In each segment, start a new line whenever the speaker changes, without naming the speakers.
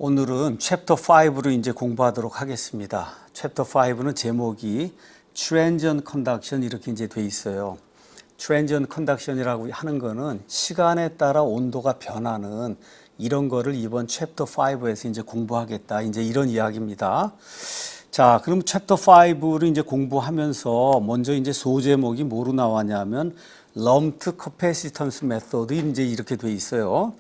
오늘은 챕터 5로 이제 공부하도록 하겠습니다. 챕터 5는 제목이 Transient Conduction 이렇게 이제 돼 있어요. Transient Conduction이라고 하는 거는 시간에 따라 온도가 변하는 이런 거를 이번 챕터 5에서 이제 공부하겠다. 이제 이런 이야기입니다. 자, 그럼 챕터 5를 이제 공부하면서 먼저 이제 소제목이 뭐로 나왔냐면 Lumped Capacitance Method 이제 이렇게 돼 있어요.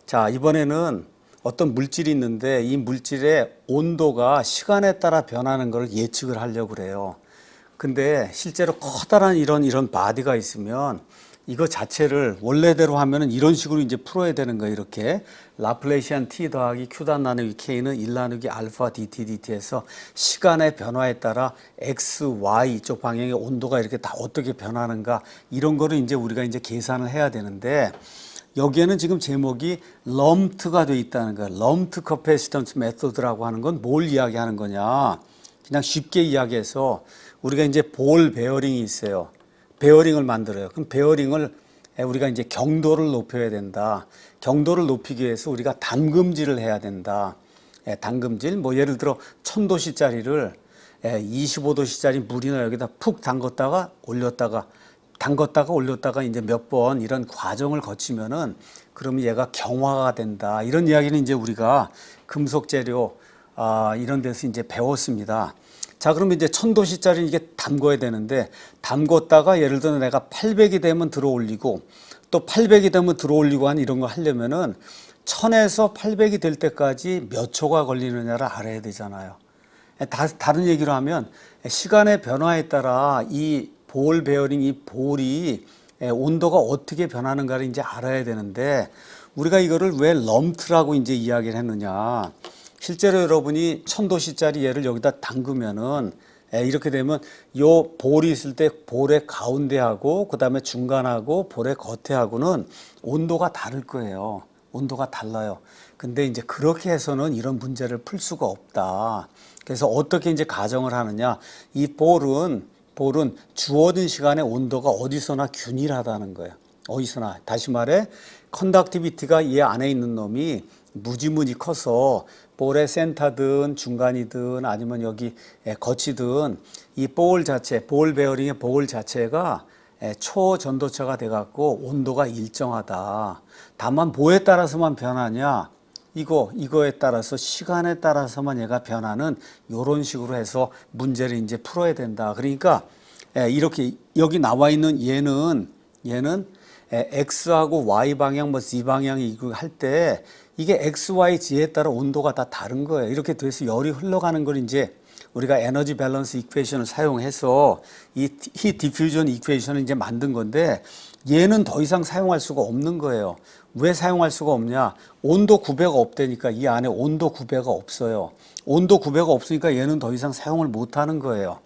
자, 이번에는 어떤 물질이 있는데 이 물질의 온도가 시간에 따라 변하는 걸 예측을 하려고 그래요. 근데 실제로 커다란 이런 바디가 있으면 이거 자체를 원래대로 하면은 이런 식으로 이제 풀어야 되는 거예요. 이렇게 라플레시안 t 더하기 q 단 나누기 k는 1 나누기 알파 dt dt에서 시간의 변화에 따라 x, y 이쪽 방향의 온도가 이렇게 다 어떻게 변하는가 이런 거를 이제 우리가 이제 계산을 해야 되는데 여기에는 지금 제목이 lumped가 돼 있다는 거예요. lumped capacitance method라고 하는 건 뭘 이야기하는 거냐? 그냥 쉽게 이야기해서 우리가 이제 볼 베어링이 있어요. 베어링을 만들어요. 그럼 베어링을 우리가 이제 경도를 높여야 된다. 경도를 높이기 위해서 우리가 담금질을 해야 된다. 담금질, 뭐 예를 들어 1000도씨짜리를 25도씨짜리 물이나 여기다 푹 담궜다가 올렸다가 이제 몇 번 이런 과정을 거치면은 그러면 얘가 경화가 된다. 이런 이야기는 이제 우리가 금속 재료 이런 데서 이제 배웠습니다. 자, 그러면 이제 1000도씨짜리 이게 담궈야 되는데 담궜다가 예를 들어 내가 800이 되면 들어 올리고 또 800이 되면 들어 올리고 하는 이런 거 하려면은 1000에서 800이 될 때까지 몇 초가 걸리느냐를 알아야 되잖아요. 다른 얘기로 하면 시간의 변화에 따라 이 볼 베어링 이 볼이 온도가 어떻게 변하는가를 이제 알아야 되는데 우리가 이거를 왜 럼트라고 이제 이야기를 했느냐. 실제로 여러분이 1000도씨짜리 얘를 여기다 담그면은 이렇게 되면 요 볼이 있을 때 볼의 가운데하고 그다음에 중간하고 볼의 겉에하고는 온도가 다를 거예요. 온도가 달라요. 근데 이제 그렇게 해서는 이런 문제를 풀 수가 없다. 그래서 어떻게 이제 가정을 하느냐. 이 볼은 주어진 시간에 온도가 어디서나 균일하다는 거예요. 어디서나. 다시 말해 컨덕티비티가 이 안에 있는 놈이 무지무지 커서 볼의 센터든 중간이든 아니면 여기 겉이든 이 볼 자체, 볼 베어링의 볼 자체가 초전도체가 돼갖고 온도가 일정하다. 다만 뭐에 따라서만 변하냐? 이거에 따라서 시간에 따라서만 얘가 변하는 이런 식으로 해서 문제를 이제 풀어야 된다. 그러니까 이렇게 여기 나와 있는 얘는 X하고 Y 방향, 뭐 Z 방향이 이거 할 때 이게 X, Y, Z에 따라 온도가 다 다른 거예요. 이렇게 돼서 열이 흘러가는 걸 이제 우리가 에너지 밸런스 이퀘이션을 사용해서 이 히트 디퓨전 이퀘이션을 이제 만든 건데 얘는 더 이상 사용할 수가 없는 거예요. 왜 사용할 수가 없냐? 온도 구배가 없다니까 이 안에 온도 구배가 없어요. 온도 구배가 없으니까 얘는 더 이상 사용을 못 하는 거예요.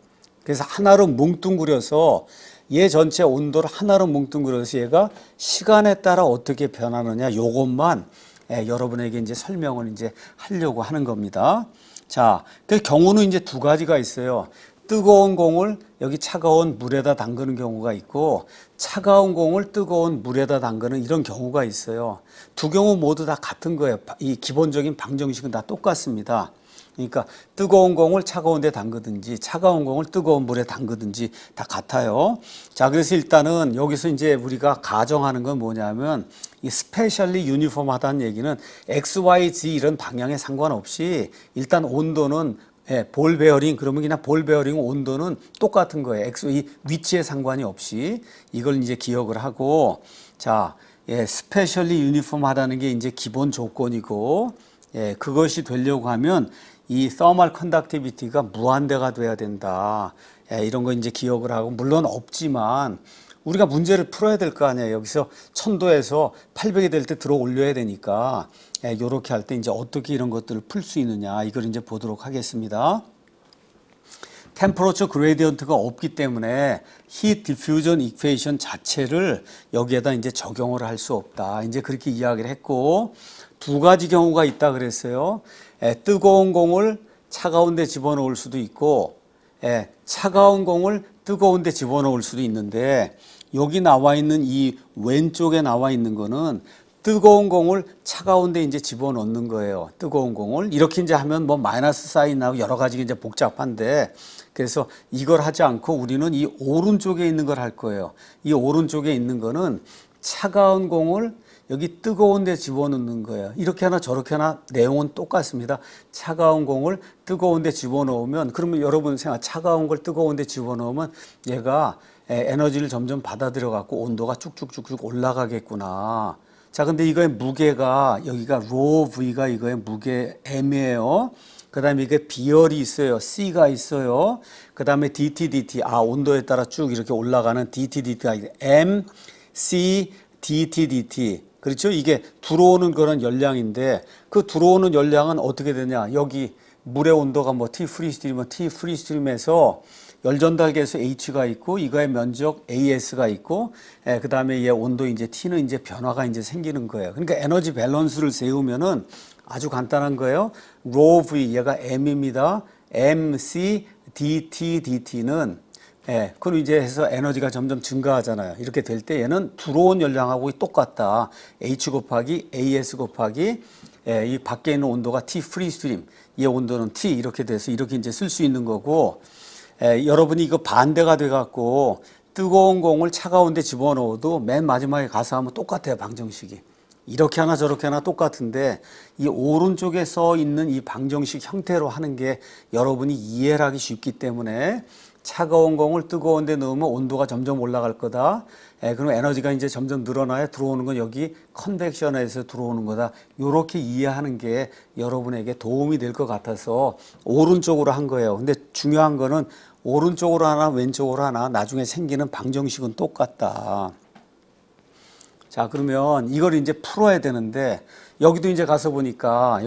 그래서 하나로 뭉뚱그려서 얘 전체 온도를 하나로 뭉뚱그려서 얘가 시간에 따라 어떻게 변하느냐 요것만 여러분에게 이제 설명을 이제 하려고 하는 겁니다. 자, 그 경우는 이제 두 가지가 있어요. 뜨거운 공을 여기 차가운 물에다 담그는 경우가 있고 차가운 공을 뜨거운 물에다 담그는 이런 경우가 있어요. 두 경우 모두 다 같은 거예요. 이 기본적인 방정식은 다 똑같습니다. 그러니까 뜨거운 공을 차가운 데 담그든지 차가운 공을 뜨거운 물에 담그든지 다 같아요. 자, 그래서 일단은 여기서 이제 우리가 가정하는 건 뭐냐면 이 스페셜리 유니폼하다는 얘기는 X, Y, Z 이런 방향에 상관없이 일단 온도는 볼 베어링 그러면 그냥 볼 베어링 온도는 똑같은 거예요. X, 이 위치에 상관이 없이 이걸 이제 기억을 하고 자, 스페셜리 유니폼하다는 게 이제 기본 조건이고 그것이 되려고 하면 이 thermal conductivity가 무한대가 돼야 된다. 이런 거 이제 기억을 하고 물론 없지만 우리가 문제를 풀어야 될 거 아니에요. 여기서 1000도에서 800이 될 때 들어 올려야 되니까 이렇게 할 때 이제 어떻게 이런 것들을 풀 수 있느냐 이걸 이제 보도록 하겠습니다. 템퍼러처 그레디언트가 없기 때문에 히트 디퓨전 이퀘이션 자체를 여기에다 이제 적용을 할 수 없다. 이제 그렇게 이야기를 했고 두 가지 경우가 있다 그랬어요. 뜨거운 공을 차가운 데 집어넣을 수도 있고 차가운 공을 뜨거운 데 집어넣을 수도 있는데 여기 나와 있는 이 왼쪽에 나와 있는 거는 뜨거운 공을 차가운 데 이제 집어넣는 거예요. 뜨거운 공을. 이렇게 이제 하면 뭐 마이너스 사인 나고 여러 가지 이제 복잡한데, 그래서 이걸 하지 않고 우리는 이 오른쪽에 있는 걸 할 거예요. 이 오른쪽에 있는 거는 차가운 공을 여기 뜨거운 데 집어넣는 거예요. 이렇게 하나 저렇게 하나 내용은 똑같습니다. 차가운 공을 뜨거운 데 집어넣으면, 그러면 여러분 생각, 차가운 걸 뜨거운 데 집어넣으면 얘가 에너지를 점점 받아들여 갖고 온도가 쭉쭉쭉쭉 올라가겠구나. 자, 근데 이거의 무게가, 여기가 rho V가 이거의 무게 M이에요. 그 다음에 이게 비열이 있어요. C가 있어요. 그 다음에 DT, DT. 온도에 따라 쭉 이렇게 올라가는 DT, DT가 M, C, DT, DT. 그렇죠? 이게 들어오는 그런 열량인데, 그 들어오는 열량은 어떻게 되냐. 여기 물의 온도가 뭐 T 프리스트림은 T 프리스트림에서 열 전달계에서 H가 있고, 이거의 면적 AS가 있고, 그 다음에 얘 온도 이제 T는 이제 변화가 이제 생기는 거예요. 그러니까 에너지 밸런스를 세우면은 아주 간단한 거예요. rho V, 얘가 M입니다. MC, DT, DT는, 그럼 이제 해서 에너지가 점점 증가하잖아요. 이렇게 될 때 얘는 들어온 열량하고 똑같다. H 곱하기 AS 곱하기, 이 밖에 있는 온도가 T 프리스트림, 이 온도는 T 이렇게 돼서 이렇게 이제 쓸 수 있는 거고, 여러분이 이거 반대가 돼갖고 뜨거운 공을 차가운 데 집어넣어도 맨 마지막에 가서 하면 똑같아요. 방정식이. 이렇게 하나 저렇게 하나 똑같은데, 이 오른쪽에 써 있는 이 방정식 형태로 하는 게 여러분이 이해를 하기 쉽기 때문에, 차가운 공을 뜨거운 데 넣으면 온도가 점점 올라갈 거다. 그럼 에너지가 이제 점점 늘어나야 들어오는 건 여기 컨벡션에서 들어오는 거다. 이렇게 이해하는 게 여러분에게 도움이 될 것 같아서 오른쪽으로 한 거예요. 근데 중요한 거는 오른쪽으로 하나 왼쪽으로 하나 나중에 생기는 방정식은 똑같다. 자, 그러면 이걸 이제 풀어야 되는데, 여기도 이제 가서 보니까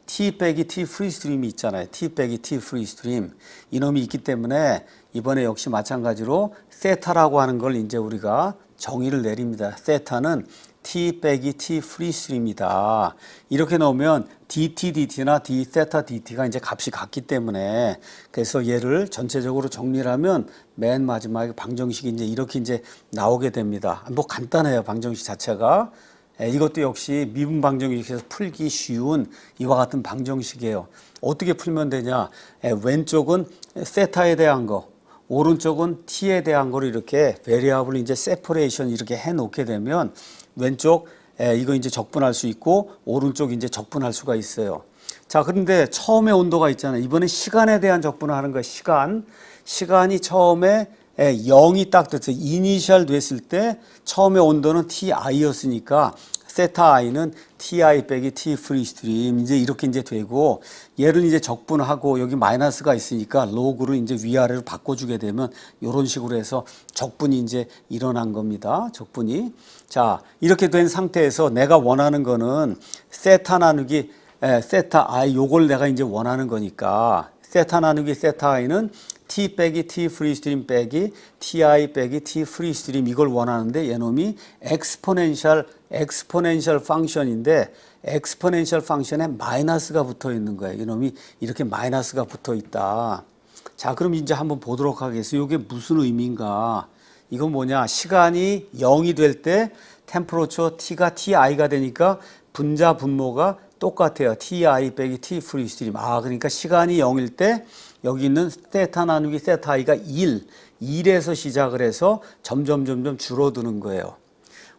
T 빼기 T 프리스트림이 있잖아요. T 빼기 T 프리스트림. 이놈이 있기 때문에 이번에 역시 마찬가지로 세타라고 하는 걸 이제 우리가 정의를 내립니다. 세타는 T 빼기 T 프리스트림이다. 이렇게 넣으면 DT, DT나 D 세타 DT가 이제 값이 같기 때문에, 그래서 얘를 전체적으로 정리를 하면 맨 마지막에 방정식이 이제 이렇게 이제 나오게 됩니다. 뭐 간단해요. 방정식 자체가. 이것도 역시 미분 방정식에서 풀기 쉬운 이와 같은 방정식이에요. 어떻게 풀면 되냐? 왼쪽은 세타에 대한 거, 오른쪽은 t에 대한 거를 이렇게 베리어블 이제 세퍼레이션 이렇게 해 놓게 되면 왼쪽 이거 이제 적분할 수 있고, 오른쪽 이제 적분할 수가 있어요. 자, 그런데 처음에 온도가 있잖아요. 이번에 시간에 대한 적분을 하는 거예요. 시간이 처음에 0이 딱 됐어요. 이니셜 됐을 때 처음에 온도는 TI였으니까 세타 I는 TI 빼기 T 프리스트림 이제 이렇게 이제 되고, 얘를 이제 적분하고 여기 마이너스가 있으니까 로그를 이제 위아래로 바꿔주게 되면 이런 식으로 해서 적분이 이제 일어난 겁니다. 적분이. 자, 이렇게 된 상태에서 내가 원하는 거는 세타 나누기 세타 I, 요걸 내가 이제 원하는 거니까 세타 나누기 세타 I는 T 빼기 T 프리스트림 빼기 TI 빼기 T 프리스트림 이걸 원하는데, 얘놈이 엑스포넨셜 펑션인데 엑스포넨셜 펑션에 마이너스가 붙어 있는 거예요. 이놈이 이렇게 마이너스가 붙어 있다. 자, 그럼 이제 한번 보도록 하겠습니다. 이게 무슨 의미인가? 이건 뭐냐? 시간이 0이 될 때 템퍼러처 T가 TI가 되니까 분자 분모가 똑같아요. TI 빼기 T 프리스트림. 그러니까 시간이 0일 때 여기 있는 세타 나누기 세타 I가 1에서 시작을 해서 점점 줄어드는 거예요.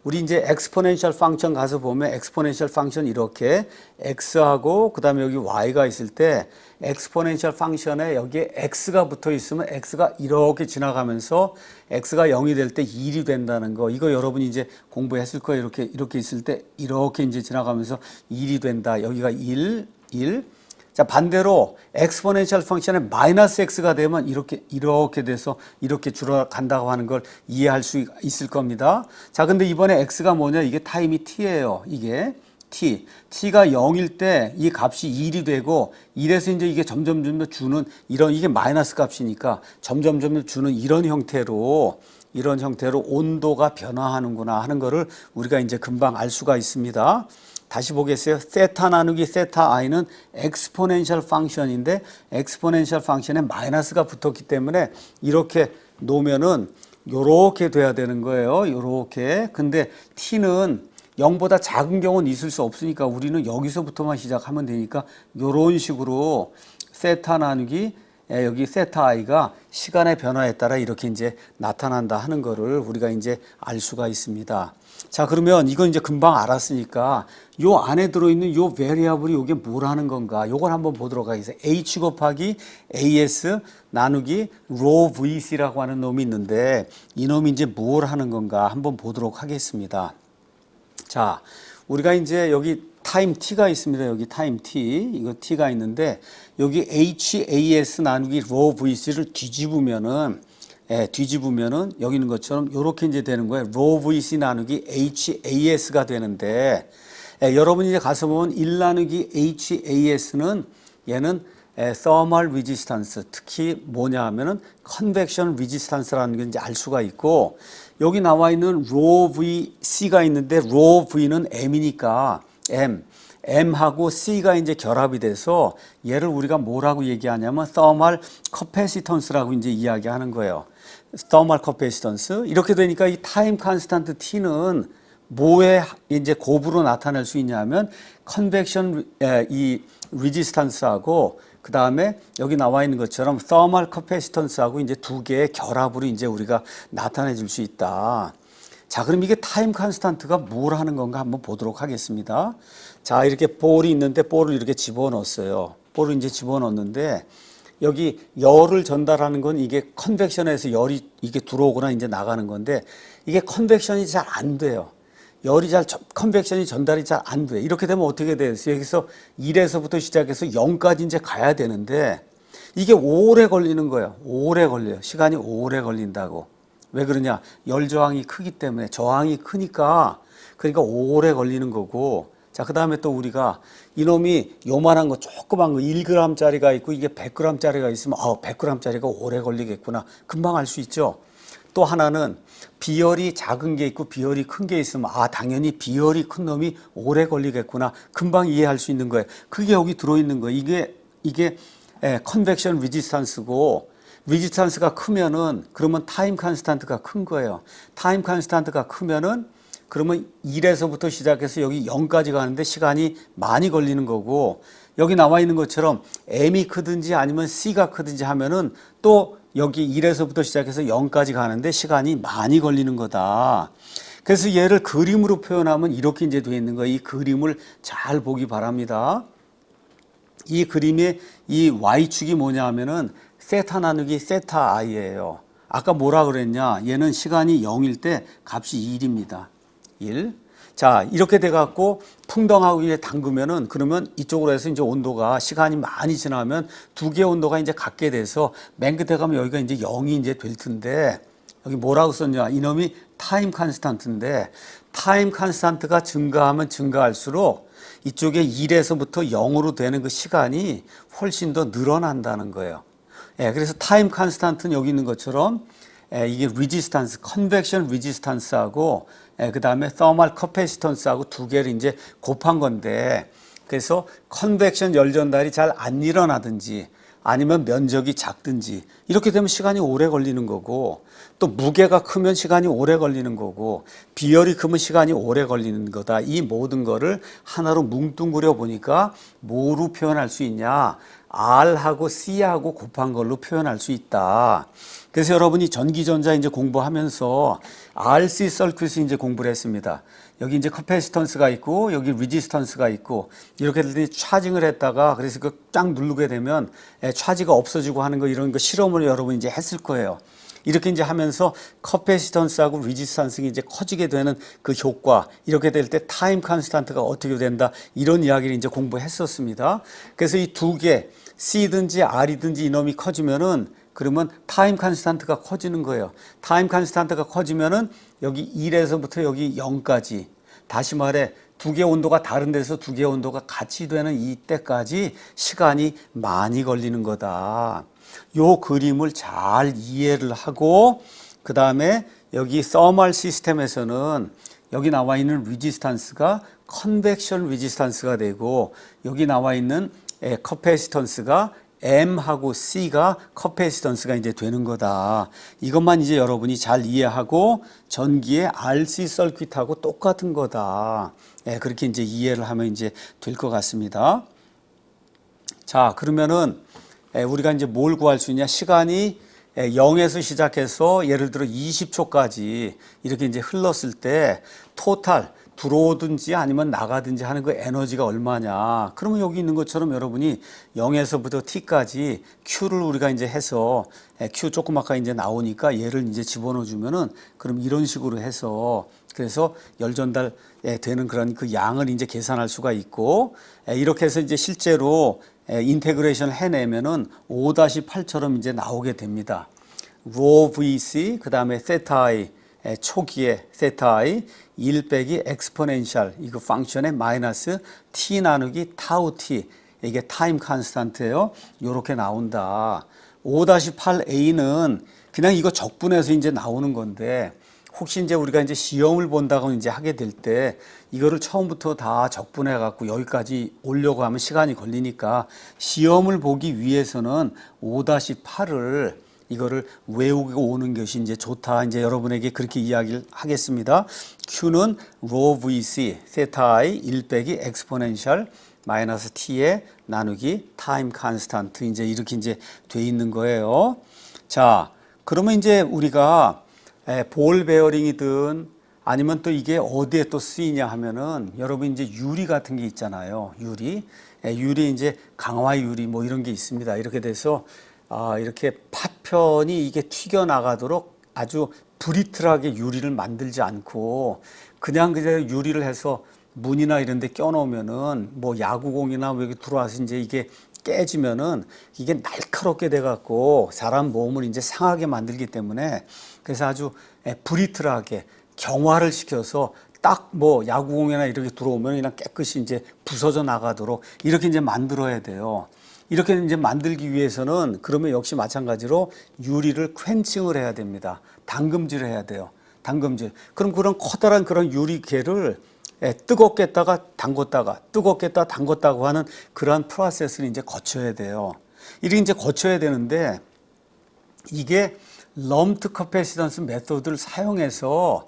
우리 이제 엑스포넨셜 펑션 가서 보면 엑스포넨셜 펑션 이렇게 x하고 그 다음에 여기 y가 있을 때 엑스포넨셜 펑션에 여기에 x가 붙어 있으면 x가 이렇게 지나가면서 x가 0이 될 때 1이 된다는 거, 이거 여러분이 이제 공부했을 거예요. 이렇게 있을 때 이렇게 이제 지나가면서 1이 된다. 여기가 1. 자, 반대로 엑스포넨셜 펑션에 마이너스 x가 되면 이렇게 돼서 이렇게 줄어간다고 하는 걸 이해할 수 있을 겁니다. 자, 근데 이번에 x가 뭐냐? 이게 타임이 t예요. 이게 t가 0일 때 이 값이 1이 되고, 1에서 이제 이게 점점 주는 이게 마이너스 값이니까 점점 주는 이런 형태로 온도가 변화하는구나 하는 거를 우리가 이제 금방 알 수가 있습니다. 다시 보겠어요. 세타 나누기 세타 I는 엑스포넨셜 펑션인데 엑스포넨셜 펑션에 마이너스가 붙었기 때문에 이렇게 놓으면은 요렇게 돼야 되는 거예요. 요렇게. 근데 T는 0보다 작은 경우는 있을 수 없으니까 우리는 여기서부터만 시작하면 되니까 이런 식으로 세타 나누기 여기 세타 i가 시간의 변화에 따라 이렇게 이제 나타난다 하는 거를 우리가 이제 알 수가 있습니다. 자, 그러면 이건 이제 금방 알았으니까 요 안에 들어있는 요 variable이 요게 뭐라는 건가? 요걸 한번 보도록 하겠습니다. h 곱하기 as 나누기 rho vc라고 하는 놈이 있는데 이 놈이 이제 뭘 하는 건가 한번 보도록 하겠습니다. 자, 우리가 이제 여기 타임 t가 있습니다. 여기 타임 t, 이거 t가 있는데 여기 has 나누기 rho vc를 뒤집으면은 여기 있는 것처럼 이렇게 이제 되는 거예요. rho vc 나누기 has가 되는데 여러분이 이제 가서 보면 1 나누기 has는 얘는 thermal resistance, 특히 뭐냐 하면은 convection resistance라는 게 이제 알 수가 있고 여기 나와 있는 rho vc가 있는데 rho v는 m이니까 M하고 C가 이제 결합이 돼서 얘를 우리가 뭐라고 얘기하냐면 thermal capacitance라고 이제 이야기하는 거예요. thermal capacitance. 이렇게 되니까 이 time constant T는 뭐에 이제 곱으로 나타낼 수 있냐면 convection 이 resistance하고 그 다음에 여기 나와 있는 것처럼 thermal capacitance하고 이제 두 개의 결합으로 이제 우리가 나타내 줄 수 있다. 자, 그럼 이게 타임 컨스탄트가 뭘 하는 건가 한번 보도록 하겠습니다. 자, 이렇게 볼이 있는데 볼을 이렇게 집어넣었어요. 볼을 이제 집어넣었는데 여기 열을 전달하는 건 이게 컨벡션에서 열이 이게 들어오거나 이제 나가는 건데 이게 컨벡션이 잘 안 돼요. 열이 컨벡션이 전달이 잘 안 돼. 이렇게 되면 어떻게 돼요? 여기서 1에서부터 시작해서 0까지 이제 가야 되는데 이게 오래 걸리는 거예요. 오래 걸려요. 시간이 오래 걸린다고. 왜 그러냐? 열 저항이 크기 때문에 저항이 크니까 그러니까 오래 걸리는 거고. 자, 그 다음에 또 우리가 이놈이 요만한 거 조그만 거 1g짜리가 있고 이게 100g짜리가 있으면 100g짜리가 오래 걸리겠구나. 금방 알 수 있죠. 또 하나는 비열이 작은 게 있고 비열이 큰 게 있으면 당연히 비열이 큰 놈이 오래 걸리겠구나. 금방 이해할 수 있는 거예요. 그게 여기 들어있는 거예요. 이게 컨벡션 리지스탄스고 리지스탄스가 크면은 그러면 타임 컨스탄트가 큰 거예요. 타임 컨스탄트가 크면은 그러면 1에서부터 시작해서 여기 0까지 가는데 시간이 많이 걸리는 거고 여기 나와 있는 것처럼 M이 크든지 아니면 C가 크든지 하면은 또 여기 1에서부터 시작해서 0까지 가는데 시간이 많이 걸리는 거다. 그래서 얘를 그림으로 표현하면 이렇게 이제 되어 있는 거예요. 이 그림을 잘 보기 바랍니다. 이 그림의 이 Y축이 뭐냐 하면은 세타 나누기 세타 i예요. 아까 뭐라 그랬냐? 얘는 시간이 0일 때 값이 1입니다. 1. 자, 이렇게 돼 갖고 풍덩하고 이제 담그면은 그러면 이쪽으로 해서 이제 온도가 시간이 많이 지나면 두 개의 온도가 이제 같게 돼서 맨 끝에 가면 여기가 이제 0이 이제 될 텐데 여기 뭐라고 썼냐? 이놈이 타임 컨스탄트인데 타임 컨스탄트가 증가하면 증가할수록 이쪽에 1에서부터 0으로 되는 그 시간이 훨씬 더 늘어난다는 거예요. 그래서 타임 컨스탄트는 여기 있는 것처럼 이게 레지스탄스, 컨벡션 레지스탄스하고 그 다음에 thermal capacitance하고 두 개를 이제 곱한 건데 그래서 컨벡션 열 전달이 잘 안 일어나든지 아니면 면적이 작든지 이렇게 되면 시간이 오래 걸리는 거고 또 무게가 크면 시간이 오래 걸리는 거고 비열이 크면 시간이 오래 걸리는 거다. 이 모든 거를 하나로 뭉뚱그려 보니까 뭐로 표현할 수 있냐? R하고 C하고 곱한 걸로 표현할 수 있다. 그래서 여러분이 전기전자 이제 공부하면서 RC 서큐트 이제 공부를 했습니다. 여기 이제 커패시턴스가 있고 여기 레지스턴스가 있고 이렇게 될 때 차징을 했다가 그래서 그 쫙 누르게 되면 차지가 없어지고 하는 거 이런 거 실험을 여러분이 이제 했을 거예요. 이렇게 이제 하면서 커패시턴스하고 레지스턴스가 이제 커지게 되는 그 효과 이렇게 될 때 타임 컨스탄트가 어떻게 된다 이런 이야기를 이제 공부했었습니다. 그래서 이 두 개 C든지 R이든지 이놈이 커지면은 그러면 타임 컨스탄트가 커지는 거예요. 타임 컨스탄트가 커지면은 여기 1에서부터 여기 0까지 다시 말해 두 개의 온도가 다른 데서 두 개의 온도가 같이 되는 이때까지 시간이 많이 걸리는 거다. 요 그림을 잘 이해를 하고 그 다음에 여기 서멀 시스템에서는 여기 나와 있는 레지스탄스가 컨벡션 레지스탄스가 되고 여기 나와 있는 커패시턴스가 M하고 C가 커패시턴스가 이제 되는 거다. 이것만 이제 여러분이 잘 이해하고 전기의 RC 서큐트하고 똑같은 거다. 예, 그렇게 이제 이해를 하면 이제 될 것 같습니다. 자, 그러면은 우리가 이제 뭘 구할 수 있냐? 시간이 0에서 시작해서 예를 들어 20초까지 이렇게 이제 흘렀을 때 토탈 들어오든지 아니면 나가든지 하는 그 에너지가 얼마냐. 그러면 여기 있는 것처럼 여러분이 0에서부터 t까지 q를 우리가 이제 해서 q 조그맣게 이제 나오니까 얘를 이제 집어넣어 주면은 그럼 이런 식으로 해서 그래서 열 전달 되는 그런 그 양을 이제 계산할 수가 있고 이렇게 해서 이제 실제로 인테그레이션을 해내면은 5-8처럼 이제 나오게 됩니다. rho vc 그 다음에 theta i 초기에 theta i 1 빼기 exponential 이거 펑션의 마이너스 t 나누기 타우 t 이게 타임 컨스탄트예요. 이렇게 나온다. 5-8a는 그냥 이거 적분해서 이제 나오는 건데 혹시 이제 우리가 이제 시험을 본다고 이제 하게 될 때 이거를 처음부터 다 적분해 갖고 여기까지 오려고 하면 시간이 걸리니까 시험을 보기 위해서는 5-8을 이거를 외우고 오는 것이 이제 좋다. 이제 여러분에게 그렇게 이야기를 하겠습니다. Q는 rho vc, theta i 1 빼기 exponential 마이너스 t에 나누기 time constant 이제 이렇게 이제 돼 있는 거예요. 자, 그러면 이제 우리가 볼 베어링이든 아니면 또 이게 어디에 또 쓰이냐 하면은 여러분 이제 유리 같은 게 있잖아요. 유리 이제 강화 유리 뭐 이런 게 있습니다. 이렇게 돼서 이렇게 파편이 이게 튀겨 나가도록 아주 브리틀하게 유리를 만들지 않고 그냥 유리를 해서 문이나 이런 데 껴놓으면은 뭐 야구공이나 뭐 여기 들어와서 이제 이게 깨지면은 이게 날카롭게 돼 갖고 사람 몸을 이제 상하게 만들기 때문에 그래서 아주 브리틀하게 경화를 시켜서 딱 뭐 야구공이나 이렇게 들어오면 그냥 깨끗이 이제 부서져 나가도록 이렇게 이제 만들어야 돼요. 이렇게 이제 만들기 위해서는 그러면 역시 마찬가지로 유리를 퀘ን칭을 해야 됩니다. 담금질을 해야 돼요. 담금질. 그럼 그런 커다란 그런 유리개를 뜨겁게 했다가 담궜다가 뜨겁게 했다가 담궜다고 하는 그러한 프로세스를 이제 거쳐야 돼요. 이렇게 이제 거쳐야 되는데 이게 럼트 커패시턴스 메소드를 사용해서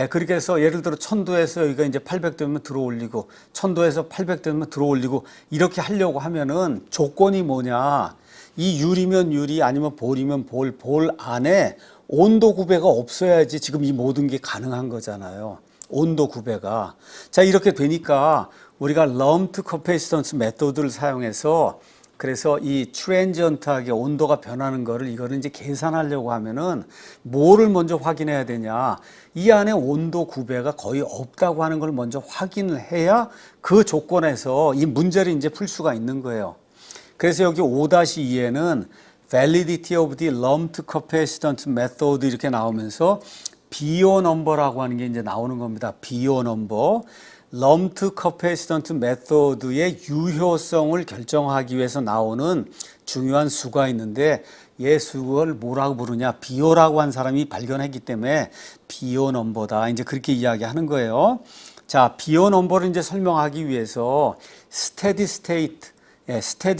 그렇게 해서 예를 들어 1000도에서 여기가 이제 800도면 들어 올리고 1000도에서 800도면 들어 올리고 이렇게 하려고 하면은 조건이 뭐냐. 이 유리면 유리 아니면 볼이면 볼 안에 온도 구배가 없어야지 지금 이 모든 게 가능한 거잖아요. 온도 구배가. 자, 이렇게 되니까 우리가 럼트 커패시턴스 메소드를 사용해서 그래서 이 트랜지언트하게 온도가 변하는 거를 이거를 이제 계산하려고 하면은 뭐를 먼저 확인해야 되냐. 이 안에 온도 구배가 거의 없다고 하는 걸 먼저 확인을 해야 그 조건에서 이 문제를 이제 풀 수가 있는 거예요. 그래서 여기 5-2에는 validity of the lumped capacitance method 이렇게 나오면서 BO 넘버라고 하는 게 이제 나오는 겁니다. BO 넘버. 럼트 커패시턴트 메소드의 유효성을 결정하기 위해서 나오는 중요한 수가 있는데 얘 수를 뭐라고 부르냐? BO라고 한 사람이 발견했기 때문에 BO 넘버다. 이제 그렇게 이야기하는 거예요. 자, BO 넘버를 이제 설명하기 위해서 스테디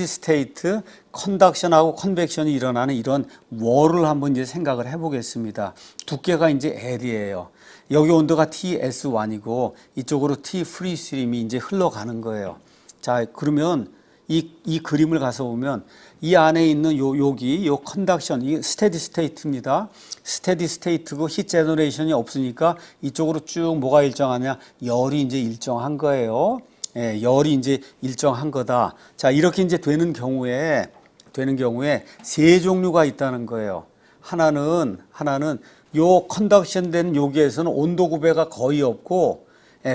스테이트 컨덕션하고 컨벡션이 일어나는 이런 월을 한번 이제 생각을 해보겠습니다. 두께가 이제 L이에요. 여기 온도가 TS1이고 이쪽으로 T 프리 스트림이 이제 흘러가는 거예요. 자, 그러면 이 그림을 가서 보면 이 안에 있는 여기 컨덕션, 이 스테디 스테이트입니다. 스테디 스테이트고 히트 제너레이션이 없으니까 이쪽으로 쭉 뭐가 일정하냐? 열이 이제 일정한 거예요. 예, 열이 이제 일정한 거다. 자, 이렇게 이제 되는 경우에 세 종류가 있다는 거예요. 하나는 요 컨덕션 된 여기에서는 온도 구배가 거의 없고,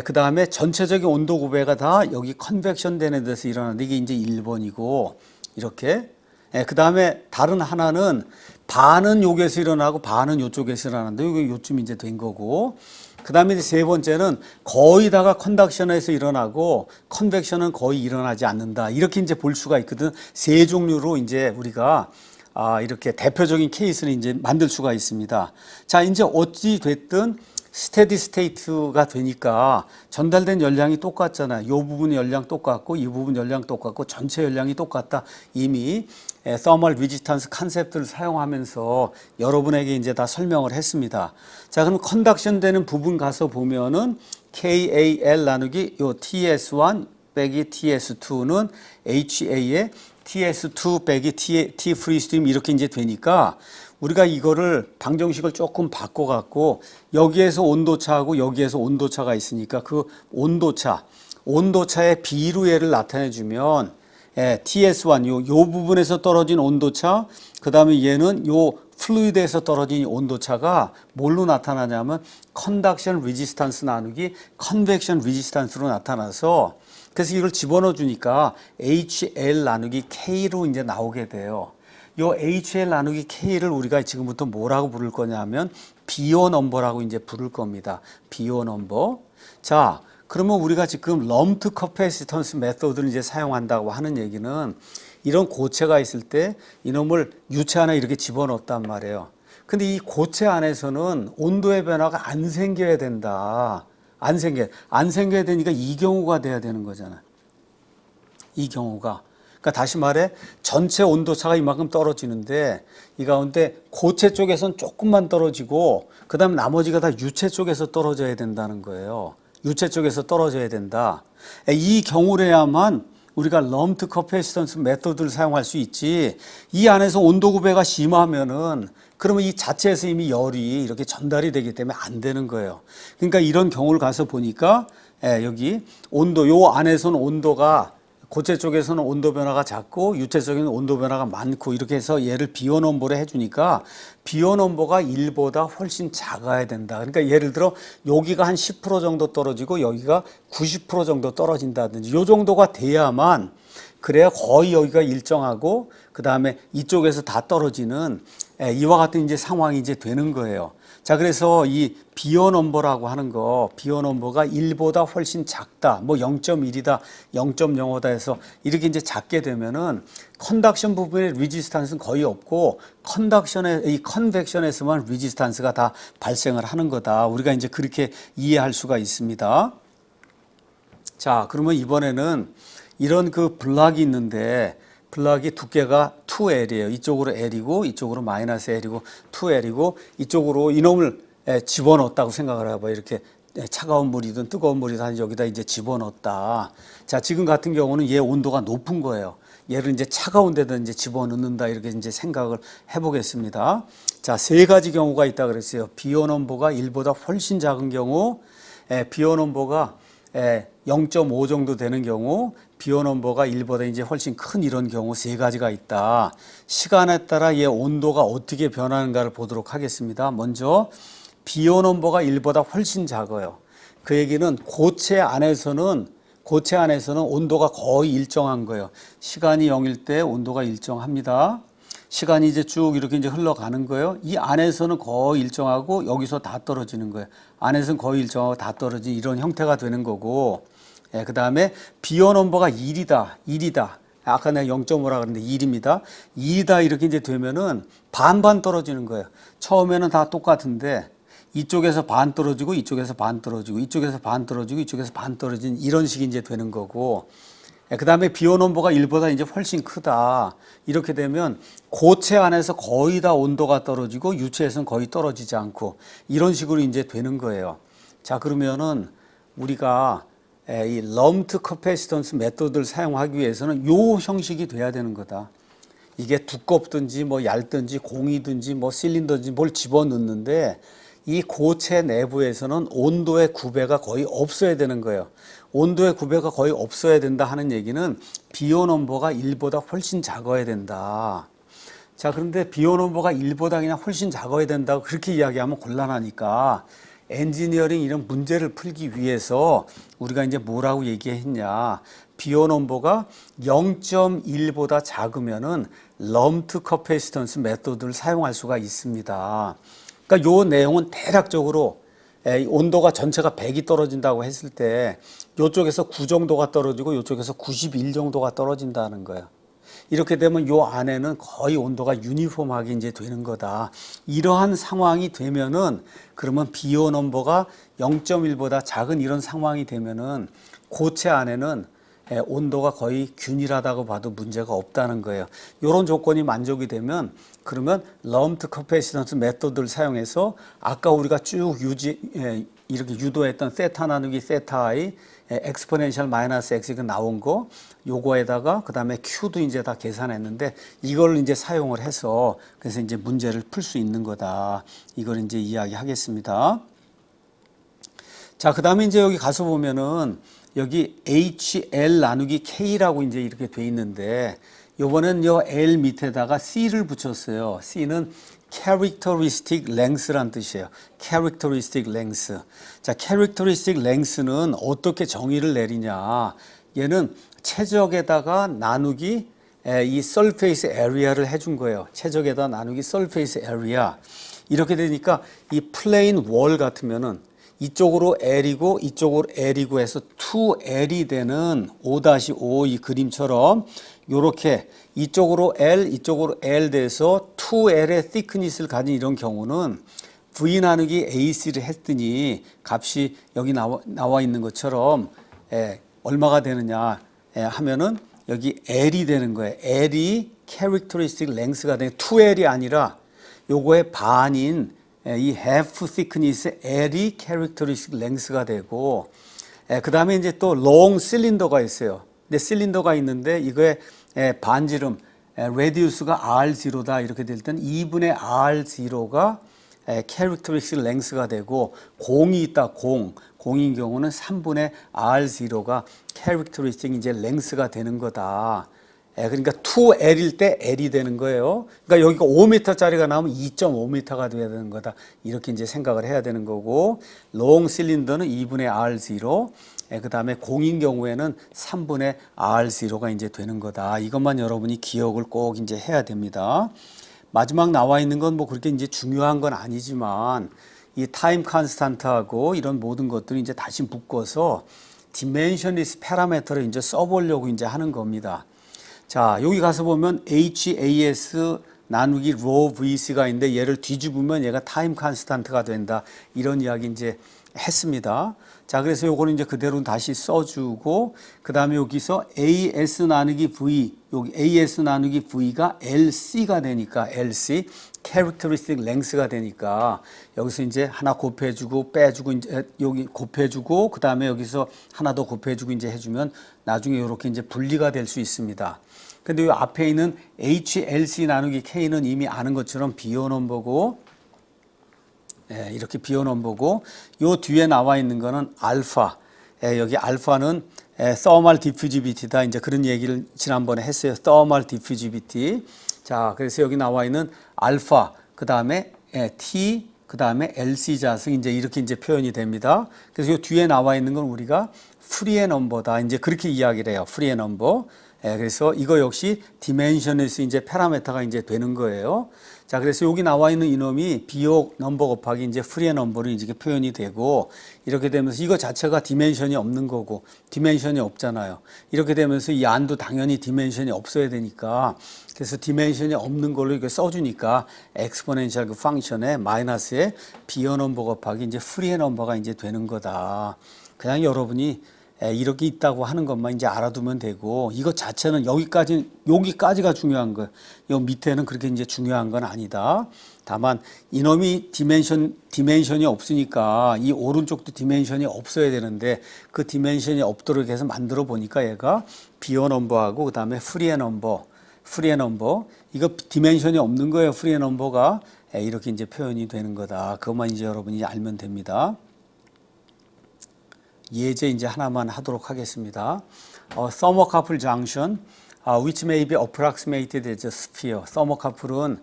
그 다음에 전체적인 온도 구배가 다 여기 컨벡션 되는 데서 일어나는데 이게 이제 1번이고, 이렇게. 그 다음에 다른 하나는 반은 여기에서 일어나고 반은 요쪽에서 일어나는데 이게 요쯤 이제 된 거고, 그 다음에 이제 세 번째는 거의 다가 컨덕션에서 일어나고 컨벡션은 거의 일어나지 않는다. 이렇게 이제 볼 수가 있거든. 세 종류로 이제 우리가 이렇게 대표적인 케이스는 이제 만들 수가 있습니다. 자, 이제 어찌 됐든 스테디 스테이트가 되니까 전달된 열량이 똑같잖아요. 이 부분 열량 똑같고 이 부분 열량 똑같고 전체 열량이 똑같다. 이미 Thermal Resistance 컨셉트를 사용하면서 여러분에게 이제 다 설명을 했습니다. 자, 그럼 컨덕션 되는 부분 가서 보면은 KAL 나누기 요 TS1 빼기 TS2는 HA의 TS2 빼기 T 프리스트림 이렇게 이제 되니까 우리가 이거를 방정식을 조금 바꿔갖고 여기에서 온도차하고 여기에서 온도차가 있으니까 그 온도차의 비례를 나타내주면 TS1 요 부분에서 떨어진 온도차 그 다음에 얘는 요 플루이드에서 떨어진 온도차가 뭘로 나타나냐면 컨덕션 레지스탄스 나누기 컨벡션 레지스탄스로 나타나서 그래서 이걸 집어넣어 주니까 HL 나누기 K로 이제 나오게 돼요. 요 HL 나누기 K를 우리가 지금부터 뭐라고 부를 거냐면 비오 넘버라고 이제 부를 겁니다. 비오 넘버. 자, 그러면 우리가 지금 럼트 커패시턴스 메소드를 이제 사용한다고 하는 얘기는 이런 고체가 있을 때 이놈을 유체 안에 이렇게 집어넣었단 말이에요. 근데 이 고체 안에서는 온도의 변화가 안 생겨야 된다. 안 생겨야 되니까 이 경우가 돼야 되는 거잖아. 이 경우가. 그러니까 다시 말해 전체 온도차가 이만큼 떨어지는데 이 가운데 고체 쪽에서는 조금만 떨어지고 그 다음 나머지가 다 유체 쪽에서 떨어져야 된다는 거예요. 유체 쪽에서 떨어져야 된다. 이 경우래야만 우리가 럼트 커패시턴스 메소드를 사용할 수 있지. 이 안에서 온도 구배가 심하면은 그러면 이 자체에서 이미 열이 이렇게 전달이 되기 때문에 안 되는 거예요. 그러니까 이런 경우를 가서 보니까 여기 온도 요 안에서는 온도가 고체 쪽에서는 온도 변화가 작고 유체 쪽에는 온도 변화가 많고 이렇게 해서 얘를 비오 넘버로 해주니까 비오 넘버가 1보다 훨씬 작아야 된다. 그러니까 예를 들어 여기가 한 10% 정도 떨어지고 여기가 90% 정도 떨어진다든지 요 정도가 돼야만 그래야 거의 여기가 일정하고 그 다음에 이쪽에서 다 떨어지는 이와 같은 이제 상황이 이제 되는 거예요. 자, 그래서 이 비오 넘버라고 하는 거, 비오 넘버가 1보다 훨씬 작다, 뭐 0.1이다, 0.05다 해서 이렇게 이제 작게 되면은 컨덕션 부분의 리지스탄스는 거의 없고 이 컨벡션에서만 리지스탄스가 다 발생을 하는 거다. 우리가 이제 그렇게 이해할 수가 있습니다. 자, 그러면 이번에는 이런 그 블락이 있는데 블락이 두께가 2L이에요. 이쪽으로 L이고 이쪽으로 마이너스 L이고 2L이고 이쪽으로 이놈을 집어넣었다고 생각을 해봐요. 이렇게 차가운 물이든 뜨거운 물이든 여기다 이제 집어넣었다. 자, 지금 같은 경우는 얘 온도가 높은 거예요. 얘를 이제 차가운 데다 이제 집어넣는다 이렇게 이제 생각을 해보겠습니다. 자, 세 가지 경우가 있다 그랬어요. 비오 넘버가 1보다 훨씬 작은 경우, 비오 넘버가 0.5 정도 되는 경우, 비오 넘버가 1보다 이제 훨씬 큰 이런 경우 세 가지가 있다. 시간에 따라 얘 온도가 어떻게 변하는가를 보도록 하겠습니다. 먼저 비오 넘버가 1보다 훨씬 작아요. 그 얘기는 고체 안에서는 온도가 거의 일정한 거예요. 시간이 0일 때 온도가 일정합니다. 시간이 이제 쭉 이렇게 이제 흘러가는 거예요. 이 안에서는 거의 일정하고 여기서 다 떨어지는 거예요. 안에서는 거의 일정하고 다 떨어진 이런 형태가 되는 거고, 그 다음에 비오 넘버가 1이다. 아까 내가 0.5라 그랬는데 1입니다. 2다 이렇게 이제 되면은 반반 떨어지는 거예요. 처음에는 다 똑같은데 이쪽에서 반 떨어지고 이쪽에서 반 떨어지고 이쪽에서 반 떨어지고 이쪽에서 반 떨어진 이런 식이 이제 되는 거고, 그 다음에 비오 넘버가 1보다 이제 훨씬 크다. 이렇게 되면 고체 안에서 거의 다 온도가 떨어지고 유체에서는 거의 떨어지지 않고 이런 식으로 이제 되는 거예요. 자, 그러면은 우리가 이 럼트 커패시턴스 메소드를 사용하기 위해서는 요 형식이 돼야 되는 거다. 이게 두껍든지 뭐 얇든지 공이든지 뭐 실린더든지 뭘 집어넣는데 이 고체 내부에서는 온도의 구배가 거의 없어야 되는 거예요. 온도의 구배가 거의 없어야 된다 하는 얘기는 비오 넘버가 1보다 훨씬 작아야 된다. 자, 그런데 비오 넘버가 1보다 그냥 훨씬 작아야 된다고 그렇게 이야기하면 곤란하니까 엔지니어링 이런 문제를 풀기 위해서 우리가 이제 뭐라고 얘기했냐. 비오 넘버가 0.1보다 작으면은 럼트 커패시턴스 메소드를 사용할 수가 있습니다. 그러니까 요 내용은 대략적으로 온도가 전체가 100이 떨어진다고 했을 때 이쪽에서 9 정도가 떨어지고 이쪽에서 91 정도가 떨어진다는 거예요. 이렇게 되면 요 안에는 거의 온도가 유니폼하게 이제 되는 거다. 이러한 상황이 되면은 그러면 BO 넘버가 0.1보다 작은 이런 상황이 되면은 고체 안에는 온도가 거의 균일하다고 봐도 문제가 없다는 거예요. 이런 조건이 만족이 되면 그러면 럼트 커패시턴스 메소드를 사용해서 아까 우리가 쭉 이렇게 유도했던 세타 나누기 세타 i 엑스포넨셜 마이너스 x가 나온 거 요거에다가 그다음에 q도 이제 다 계산했는데 이걸 이제 사용을 해서 그래서 이제 문제를 풀 수 있는 거다. 이걸 이제 이야기하겠습니다. 자, 그다음에 이제 여기 가서 보면은 여기 HL 나누기 K라고 이제 이렇게 돼 있는데 요번엔 요 L 밑에다가 C를 붙였어요. C는 characteristic length란 뜻이에요. characteristic length. 자, characteristic length는 어떻게 정의를 내리냐. 얘는 최적에다가 나누기 이 surface area를 해준 거예요. 최적에다 나누기 surface area. 이렇게 되니까 이 플레인 월 같으면은 이쪽으로 L이고 이쪽으로 L이고 해서 2L이 되는 5-5 이 그림처럼 요렇게 이쪽으로 L 이쪽으로 L 돼서 2L의 thickness를 가진 이런 경우는 V 나누기 AC를 했더니 값이 여기 나와 있는 것처럼 얼마가 되느냐 하면은 여기 L이 되는 거예요. L이 characteristic length가 되는 2L이 아니라 요거의 반인 이 half thickness L이 characteristic length가 되고 그 다음에 이제 또 long cylinder가 있어요. 근데 실린더가 있는데 이거의 반지름 radius가 R0다 이렇게 될 때는 2분의 R0가 characteristic length가 되고 공이 있다 공인 경우는 3분의 R0가 characteristic 이제 length가 되는 거다. 그러니까 2L일 때 L이 되는 거예요. 그러니까 여기가 5m짜리가 나오면 2.5m가 돼야 되는 거다. 이렇게 이제 생각을 해야 되는 거고, 롱 실린더는 2분의 R0, 그 다음에 공인 경우에는 3분의 R0가 이제 되는 거다. 이것만 여러분이 기억을 꼭 이제 해야 됩니다. 마지막 나와 있는 건 뭐 그렇게 이제 중요한 건 아니지만, 이 타임 컨스탄트하고 이런 모든 것들이 이제 다시 묶어서 디멘셔니스 파라미터를 이제 써보려고 이제 하는 겁니다. 자, 여기 가서 보면 HAS 나누기 rho VC가 있는데 얘를 뒤집으면 얘가 타임 컨스탄트가 된다. 이런 이야기 이제 했습니다. 자, 그래서 요거는 이제 그대로 다시 써주고, 그 다음에 여기서 AS 나누기 V, 여기 AS 나누기 V가 LC가 되니까, LC, characteristic length가 되니까, 여기서 이제 하나 곱해주고, 빼주고, 이제 여기 곱해주고, 그 다음에 여기서 하나 더 곱해주고 이제 해주면 나중에 이렇게 이제 분리가 될 수 있습니다. 근데 이 앞에 있는 HLC 나누기 K는 이미 아는 것처럼 비호 넘버고, 이렇게 비호 넘버고, 요 뒤에 나와 있는 거는 알파. 여기 알파는 thermal diffusivity다. 이제 그런 얘기를 지난번에 했어요. thermal diffusivity. 자, 그래서 여기 나와 있는 알파, 그 다음에 T, 그 다음에 LC 자승 이제 이렇게 이제 표현이 됩니다. 그래서 요 뒤에 나와 있는 건 우리가 프리의 넘버다. 이제 그렇게 이야기를 해요. 프리의 넘버. 그래서 이거 역시 디멘션에서 이제 파라미터가 이제 되는 거예요. 자, 그래서 여기 나와 있는 이놈이 비호 넘버 곱하기 이제 프리의 넘버로 이렇게 표현이 되고, 이렇게 되면서 이거 자체가 디멘션이 없는 거고, 디멘션이 없잖아요. 이렇게 되면서 이 안도 당연히 디멘션이 없어야 되니까, 그래서 디멘션이 없는 걸로 이렇게 써주니까 엑스포넨셜 그 펑션의 마이너스의 비호 넘버 곱하기 이제 프리의 넘버가 이제 되는 거다. 그냥 여러분이 이렇게 있다고 하는 것만 이제 알아두면 되고, 이것 자체는 여기까지가 중요한 거예요. 요 밑에는 그렇게 이제 중요한 건 아니다. 다만 이놈이 디멘션이 없으니까 이 오른쪽도 디멘션이 없어야 되는데 그 디멘션이 없도록 해서 만들어 보니까 얘가 비호 넘버하고 그 다음에 프리의 넘버 이거 디멘션이 없는 거예요. 프리의 넘버가 이렇게 이제 표현이 되는 거다. 그것만 이제 여러분이 알면 됩니다. 예제 이제 하나만 하도록 하겠습니다. thermocouple junction, which may be approximated as a sphere. thermocouple은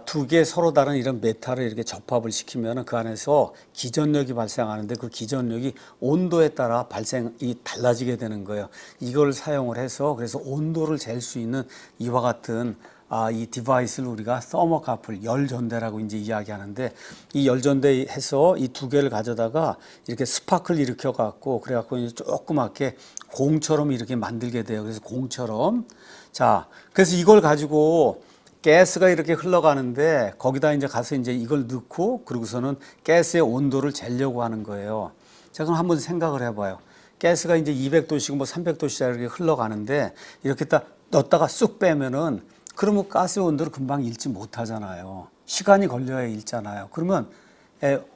두 개 서로 다른 이런 메탈을 이렇게 접합을 시키면 그 안에서 기전력이 발생하는데 그 기전력이 온도에 따라 달라지게 되는 거예요. 이걸 사용을 해서 그래서 온도를 잴 수 있는 이와 같은 이 디바이스를 우리가 서머카플 열전대라고 이제 이야기하는데 이 열전대에서 이 두 개를 가져다가 이렇게 스파크를 일으켜 갖고 그래갖고 이제 조그맣게 공처럼 이렇게 만들게 돼요. 그래서 공처럼 자 그래서 이걸 가지고 가스가 이렇게 흘러가는데 거기다 이제 가서 이제 이걸 넣고 그러고서는 가스의 온도를 재려고 하는 거예요. 자 그럼 한번 생각을 해봐요. 가스가 이제 200도씨고 뭐 300도씨 이렇게 흘러가는데 이렇게 딱 넣었다가 쑥 빼면은 그러면 가스 온도를 금방 잃지 못하잖아요. 시간이 걸려야 잃잖아요. 그러면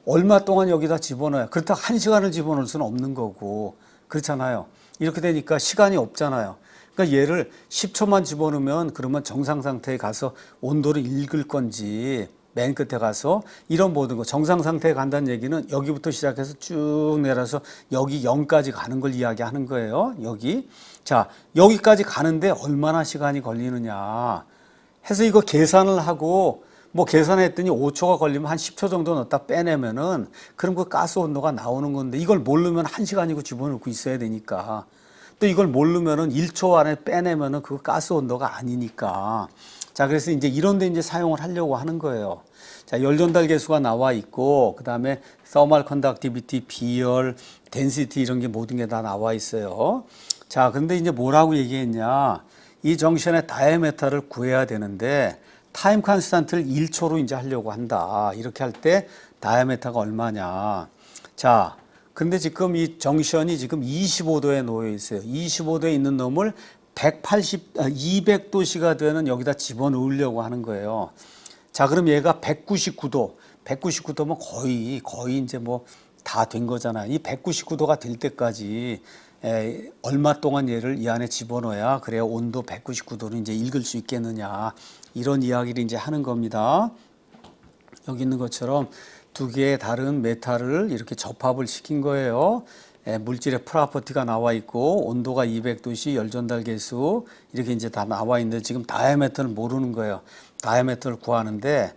얼마 동안 여기다 집어넣어요. 그렇다고 1시간을 집어넣을 수는 없는 거고 그렇잖아요. 이렇게 되니까 시간이 없잖아요. 그러니까 얘를 10초만 집어넣으면 그러면 정상 상태에 가서 온도를 읽을 건지 맨 끝에 가서 이런 모든 거 정상 상태에 간다는 얘기는 여기부터 시작해서 쭉 내려서 여기 0까지 가는 걸 이야기하는 거예요. 여기. 자, 여기까지 가는데 얼마나 시간이 걸리느냐 해서 이거 계산을 하고 뭐 계산했더니 5초가 걸리면 한 10초 정도 넣었다 빼내면은 그럼 그 가스 온도가 나오는 건데 이걸 모르면 1시간이고 집어넣고 있어야 되니까 또 이걸 모르면은 1초 안에 빼내면은 그 가스 온도가 아니니까 자 그래서 이제 이런 데 이제 사용을 하려고 하는 거예요. 자 열전달 계수가 나와 있고 그다음에 thermal conductivity, 비열, density 이런 게 모든 게 다 나와 있어요. 자 근데 이제 뭐라고 얘기했냐 이 정션의 다이아메터를 구해야 되는데 타임 컨스탄트를 1초로 이제 하려고 한다. 이렇게 할 때 다이아메터가 얼마냐. 자, 근데 지금 이 정션이 지금 25도에 놓여 있어요. 25도에 있는 놈을 200도씨가 되는 여기다 집어넣으려고 하는 거예요. 자, 그럼 얘가 199도. 199도면 거의 이제 뭐 다 된 거잖아요. 이 199도가 될 때까지 얼마 동안 얘를 이 안에 집어넣어야 그래야 온도 199도를 이제 읽을 수 있겠느냐. 이런 이야기를 이제 하는 겁니다. 여기 있는 것처럼 두 개의 다른 메탈을 이렇게 접합을 시킨 거예요. 물질의 프로퍼티가 나와 있고 온도가 200도씨, 열전달 계수 이렇게 이제 다 나와 있는데 지금 다이아메터는 모르는 거예요. 다이아메터를 구하는데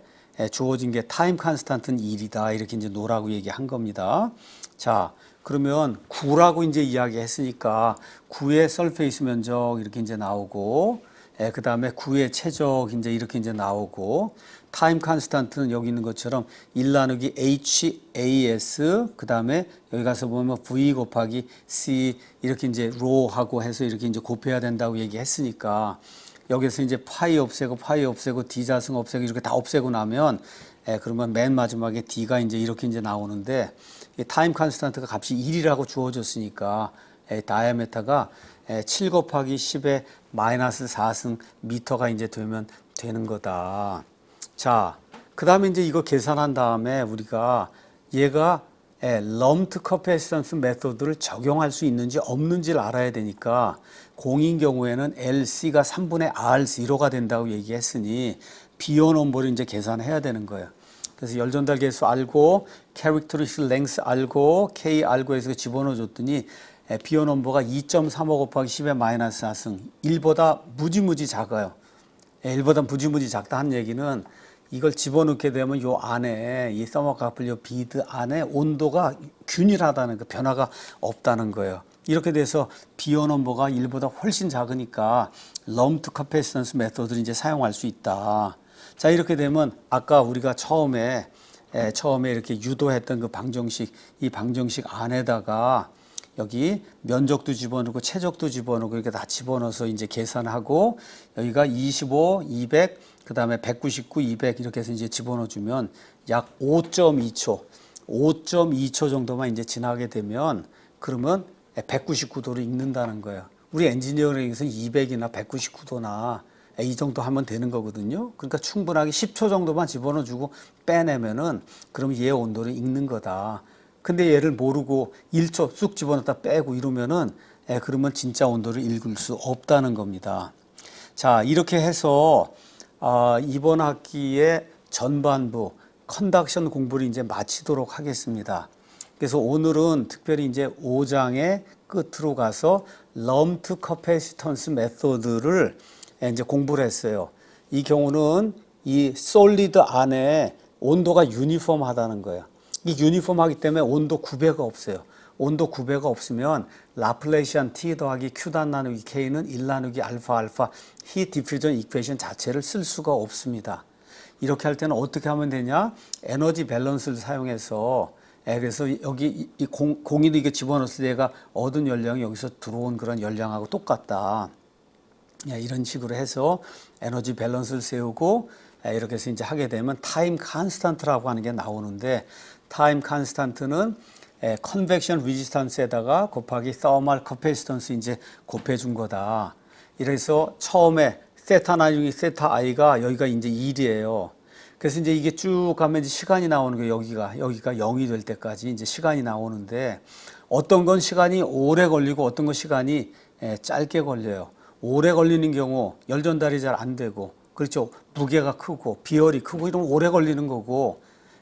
주어진 게 타임 컨스탄트는 1이다. 이렇게 이제 놓으라고 얘기한 겁니다. 자, 그러면 9라고 이제 이야기했으니까 9의 설페이스 면적 이렇게 이제 나오고 그 다음에 9의 최적 이제 이렇게 이제 나오고 타임 컨스탄트는 여기 있는 것처럼 1 나누기 HAS 그 다음에 여기 가서 보면 V 곱하기 C 이렇게 이제 로하고 해서 이렇게 이제 곱해야 된다고 얘기했으니까 여기서 이제 파이 없애고 D 자승 없애고 이렇게 다 없애고 나면 그러면 맨 마지막에 D가 이제 이렇게 이제 나오는데 이 타임 컨스탄트가 값이 1이라고 주어졌으니까 다이아메터가 7 곱하기 10의 마이너스 4승 미터가 이제 되면 되는 거다. 자, 그 다음에 이제 이거 계산한 다음에 우리가 얘가 럼트 커패시턴스 메소드를 적용할 수 있는지 없는지를 알아야 되니까 공인 경우에는 LC가 3분의 R0가 된다고 얘기했으니 비온 넘버를 이제 계산해야 되는 거예요. 그래서 열전달 계수 알고 캐릭터리스틱 랭스 알고 K 알고 해서 집어넣어 줬더니 비온 넘버가 2.35 곱하기 10의 마이너스 4승 1보다 무지무지 작아요. 1보다 무지무지 작다 한 얘기는 이걸 집어넣게 되면 요 안에 이 서머카플 요 비드 안에 온도가 균일하다는 거 변화가 없다는 거예요. 이렇게 돼서 비온 넘버가 1보다 훨씬 작으니까 럼트 커패시턴스 메소드를 이제 사용할 수 있다. 자 이렇게 되면 아까 우리가 처음에 이렇게 유도했던 그 방정식 이 방정식 안에다가 여기 면적도 집어넣고 최적도 집어넣고 이렇게 다 집어넣어서 이제 계산하고 여기가 25, 200, 그 다음에 199, 200 이렇게 해서 이제 집어넣어주면 약 5.2초, 5.2초 정도만 이제 지나게 되면 그러면 199도를 읽는다는 거예요. 우리 엔지니어링에서 200이나 199도나 이 정도 하면 되는 거거든요. 그러니까 충분하게 10초 정도만 집어넣어주고 빼내면은 그럼 얘 온도를 읽는 거다. 근데 얘를 모르고 1초 쑥 집어넣다 빼고 이러면은 그러면 진짜 온도를 읽을 수 없다는 겁니다. 자, 이렇게 해서 이번 학기의 전반부 컨덕션 공부를 이제 마치도록 하겠습니다. 그래서 오늘은 특별히 이제 5장의 끝으로 가서 럼트 커패시턴스 메소드를 이제 공부를 했어요. 이 경우는 이 솔리드 안에 온도가 유니폼하다는 거예요. 이 유니폼하기 때문에 온도 구배가 없어요. 온도 구배가 없으면 라플레시안 T 더하기 Q단 나누기 K는 1 나누기 알파 알파 히트 디퓨전 이퀘이션 자체를 쓸 수가 없습니다. 이렇게 할 때는 어떻게 하면 되냐? 에너지 밸런스를 사용해서 그래서 여기 이 공인도 이게 집어넣었을 때 얘가 얻은 열량이 여기서 들어온 그런 열량하고 똑같다. 이런 식으로 해서 에너지 밸런스를 세우고 이렇게 해서 이제 하게 되면 타임 컨스탄트라고 하는 게 나오는데 타임 컨스탄트는 컨벡션 레지스턴스에다가 곱하기 서멀 커패시턴스 이제 곱해 준 거다. 이래서 처음에 세타 나누기 세타 i가 여기가 이제 1이에요. 그래서 이제 이게 쭉 가면 이제 시간이 나오는 거예요. 여기가 0이 될 때까지 이제 시간이 나오는데 어떤 건 시간이 오래 걸리고 어떤 건 시간이 짧게 걸려요. 오래 걸리는 경우 열 전달이 잘 안 되고 그렇죠. 무게가 크고 비열이 크고 이러면 오래 걸리는 거고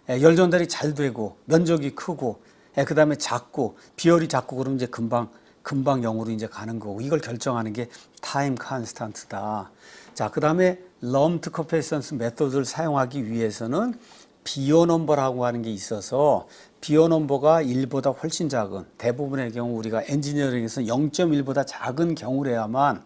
열 전달이 잘 되고 면적이 크고 그다음에 작고 비열이 작고 그러면 이제 금방 0으로 이제 가는 거고 이걸 결정하는 게 타임 컨스탄트다. 자, 그다음에 럼트 커패시턴스 메소드를 사용하기 위해서는 비어 넘버라고 하는 게 있어서 비어 넘버가 1보다 훨씬 작은 대부분의 경우 우리가 엔지니어링에서 0.1보다 작은 경우래야만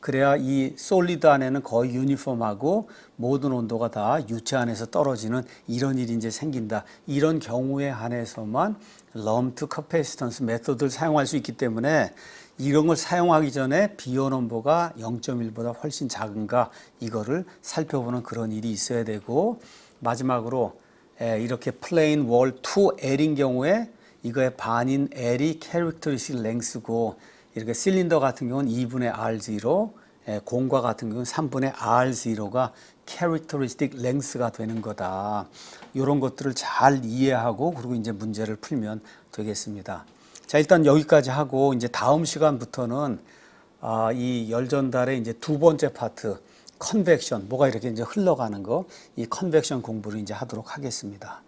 그래야 이 솔리드 안에는 거의 유니폼하고 모든 온도가 다 유체 안에서 떨어지는 이런 일이 이제 생긴다. 이런 경우에 한해서만 럼트 커패시턴스 메소드를 사용할 수 있기 때문에 이런 걸 사용하기 전에 비어 넘버가 0.1보다 훨씬 작은가 이거를 살펴보는 그런 일이 있어야 되고 마지막으로 이렇게 플레인 월 2L인 경우에 이거의 반인 L이 캐릭터리스틱 랭스고 이렇게 실린더 같은 경우는 2분의 R0, 공과 같은 경우는 3분의 R0가 캐릭터리스틱 랭스가 되는 거다. 이런 것들을 잘 이해하고 그리고 이제 문제를 풀면 되겠습니다. 자, 일단 여기까지 하고 이제 다음 시간부터는 이 열전달의 이제 두 번째 파트 컨벡션 뭐가 이렇게 이제 흘러가는 거 이 컨벡션 공부를 이제 하도록 하겠습니다.